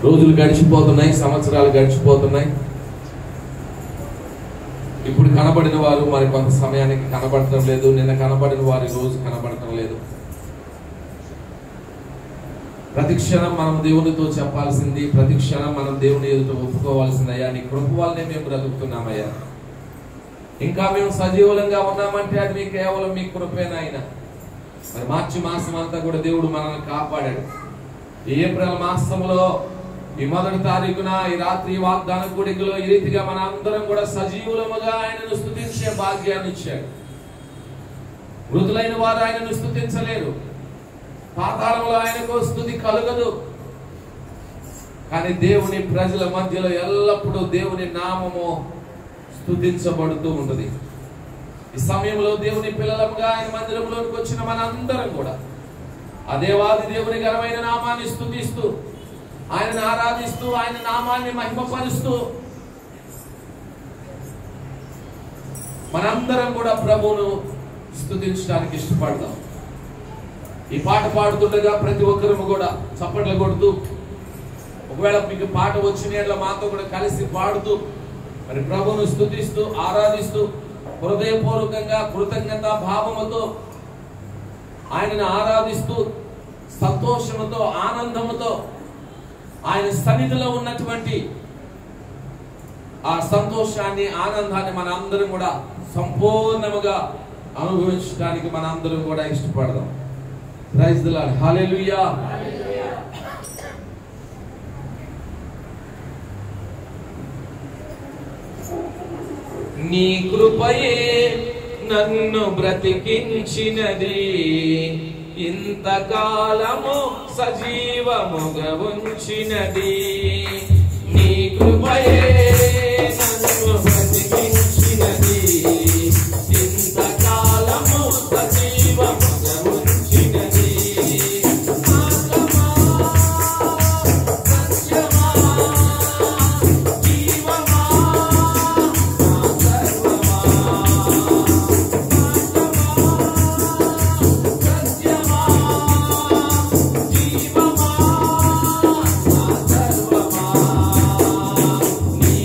రోజులు గడిచిపోతున్నాయి, సంవత్సరాలు గడిచిపోతున్నాయి. ఇప్పుడు కనబడిన వారు మరి కొంత సమయానికి కనబడటం లేదు. నిన్న కనబడిన వారు రోజు కనబడటం లేదు. ప్రతి క్షణం మనం దేవునితో చెప్పాల్సింది, ప్రతి క్షణం మనం దేవుని ఎదుట ఒప్పుకోవాల్సిందయ్యా, నీ కృప వల్లనే మేము బ్రతుకుతున్నామయ్యా. ఇంకా మేము సజీవులంగా ఉన్నామంటే అది కేవలం మీ కృపేనాయన. మరి మార్చి మాసం అంతా కూడా దేవుడు మనల్ని కాపాడాడు. ఈ ఏప్రిల్ మాసంలో ఈ 1వ తారీఖున ఈ రాత్రి వాగ్దాన కూడికలో ఈ రీతిగా మన అందరం కూడా సజీవులముగా ఆయనను స్తుతించే భాగ్యాన్ని ఇచ్చాడు. మృతులైన వారు ఆయనను స్తుతించలేరు. పాతాళంలో ఆయనకు స్తుతి కలుగదు. కానీ దేవుని ప్రజల మధ్యలో ఎల్లప్పుడూ దేవుని నామము స్తుతించబడుతూ ఉంటుంది. ఈ సమయంలో దేవుని పిల్లలముగా ఆయన మందిరంలోకి వచ్చిన మన అందరం కూడా ఆ దేవాది దేవుని ఘనమైన నామాన్ని స్తుతిస్తూ, ఆయనను ఆరాధిస్తూ, ఆయన నామాన్ని మహిమపరుస్తూ మనందరం కూడా ప్రభువును స్తుతించడానికి ఇష్టపడదాం. ఈ పాట పాడుతుండగా ప్రతి ఒక్కరము కూడా చప్పట్లు కొడుతూ, ఒకవేళ మీకు పాట వచ్చిన మాతో కూడా కలిసి పాడుతూ మరి ప్రభువును స్తుతిస్తూ ఆరాధిస్తూ హృదయపూర్వకంగా కృతజ్ఞతా భావముతో ఆయనను ఆరాధిస్తూ సంతోషముతో ఆనందముతో ఆయన సన్నిధిలో ఉన్నటువంటి ఆ సంతోషాన్ని ఆనందాన్ని మన అందరం కూడా సంపూర్ణముగా అనుభవించడానికి మన అందరం కూడా ఇష్టపడదాం. Praise the lord. హల్లెలూయా. నీ కృపయే నన్ను బ్రతికించినది, ఇంతకాలము సజీవముగా ఉంచినది. నీ కృపయే నన్ను బ్రతికించినది, ఇంతకాలము సజీవముగా ఉంచినది. నీ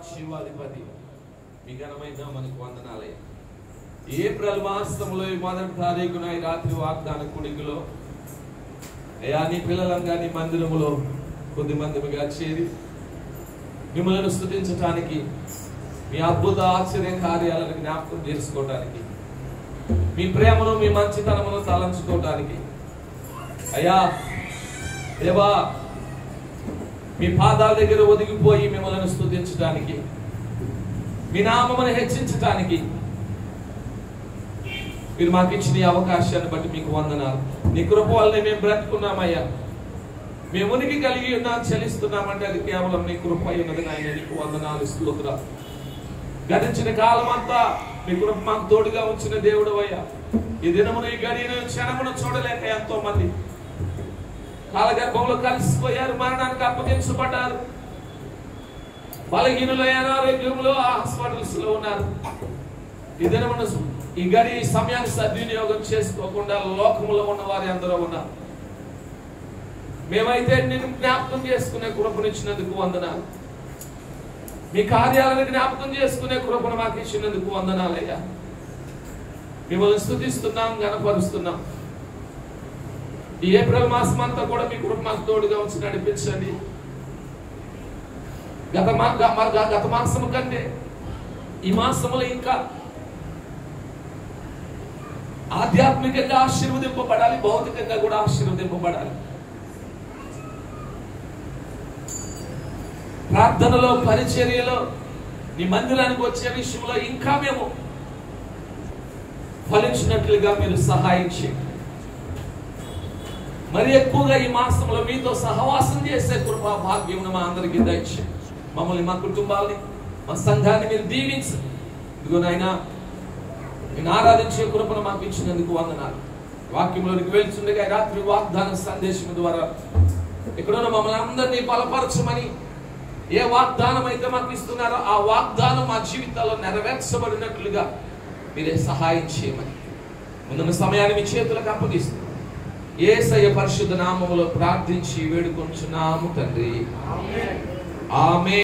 జీవాధిపతి మీ ఘనమైన మనకు వందనాలయ్యా. ఏప్రిల్ మాసంలో 1వ తారీఖున ఈ రాత్రి వాగ్దాన కుడికిలో అయ్యా నీ పిల్లలంగా నీ మందిరములో కొద్ది మందిగా చేరి మిమ్మల్ని స్తుతించటానికి, మీ అద్భుత ఆశ్చర్య కార్యాలను జ్ఞాపకం చేసుకోవటానికి, మీ ప్రేమను మీ మంచితనమును తలంచుకోవటానికి అయ్యా దేవా మీ పాదాల దగ్గర ఒదిగిపోయి మిమ్మల్ని స్తుతించటానికి, మీ నామమును హెచ్చించటానికి మీరు మాకు ఇచ్చిన ఈ అవకాశాన్ని బట్టి మీకు వందనాలు. నీ కృప వల్లనే మేము బ్రతుకున్నామయ్యా. మేము ఉనికి కలిగి ఉన్నాం, చలిస్తున్నామంటే అది కేవలం నీ కృప ఉన్నది నాయన. నీకు వందనాలు, స్తోత్రాలు. గతించిన కాలం అంతా మీ కృప మాకు తోడుగా ఉంచిన దేవుడు అయ్యా. ఈ దినమును ఈ గడియను క్షణమును చూడలేక ఎంతో మంది కాలగర్భంలో కలిసిపోయారు, మరణానికి అప్పగించబడ్డారు, బలహీనులు అనారోగ్యంలో హాస్పిటల్స్ లో ఉన్నారు. ఈ దినమును ఈ గడి సమయాన్ని సద్వినియోగం చేసుకోకుండా లోకములో ఉన్న వారి అందరూ ఉన్నారు. మేమైతే నేను జ్ఞాపకం చేసుకునే కృపనిచ్చినందుకు వందనాలు. మీ కార్యాలను జ్ఞాపకం చేసుకునే కృపను మాకు ఇచ్చినందుకు వందనాలయ్యా. మిమ్మల్ని స్తుతిస్తున్నాం, గణపరుస్తున్నాం. ఈ ఏప్రిల్ మాసం అంతా కూడా మీ కృప మాకు తోడుగా ఉంచి నడిపించండి. గత మాసం కంటే ఈ మాసంలో ఇంకా ఆధ్యాత్మికంగా ఆశీర్వదింపబడాలి, భౌతికంగా కూడా ఆశీర్వదింపబడాలి. ప్రార్థనలో, పరిచర్యలో, నీ మందిరానికి వచ్చే విషయంలో ఇంకా మేము ఫలించినట్లుగా మీరు సహాయం చేయండి. మరి ఎక్కువగా ఈ మాసంలో మీతో సహవాసం చేసే కృపా భాగ్యం మా అందరికీ దయచేయండి. మమ్మల్ని, మా కుటుంబాలని, మా సంఘాన్ని మీరు దీవించండి. ఇదిగో నాయనా నేను ఆరాధించే కృపను మాకు ఇచ్చినందుకు వందనాలు. వాక్యంలోనికి వెళ్తుండగా రాత్రి వాగ్దాన సందేశం ద్వారా ఇక్కడున్న మమ్మల్ని అందరినీ బలపరచమని, ఏ వాగ్దానం అయితే మాకు ఇస్తున్నారో ఆ వాగ్దానం మా జీవితాల్లో నెరవేర్చబడినట్లుగా మీరే సహాయం చేయమని ముందున్న సమయాన్ని మీ చేతులకు అప్పగిస్తున్నాం. యేసయ్య పరిశుద్ధ నామములో ప్రార్థించి వేడుకొంచున్నాము తండ్రి. ఆమేన్.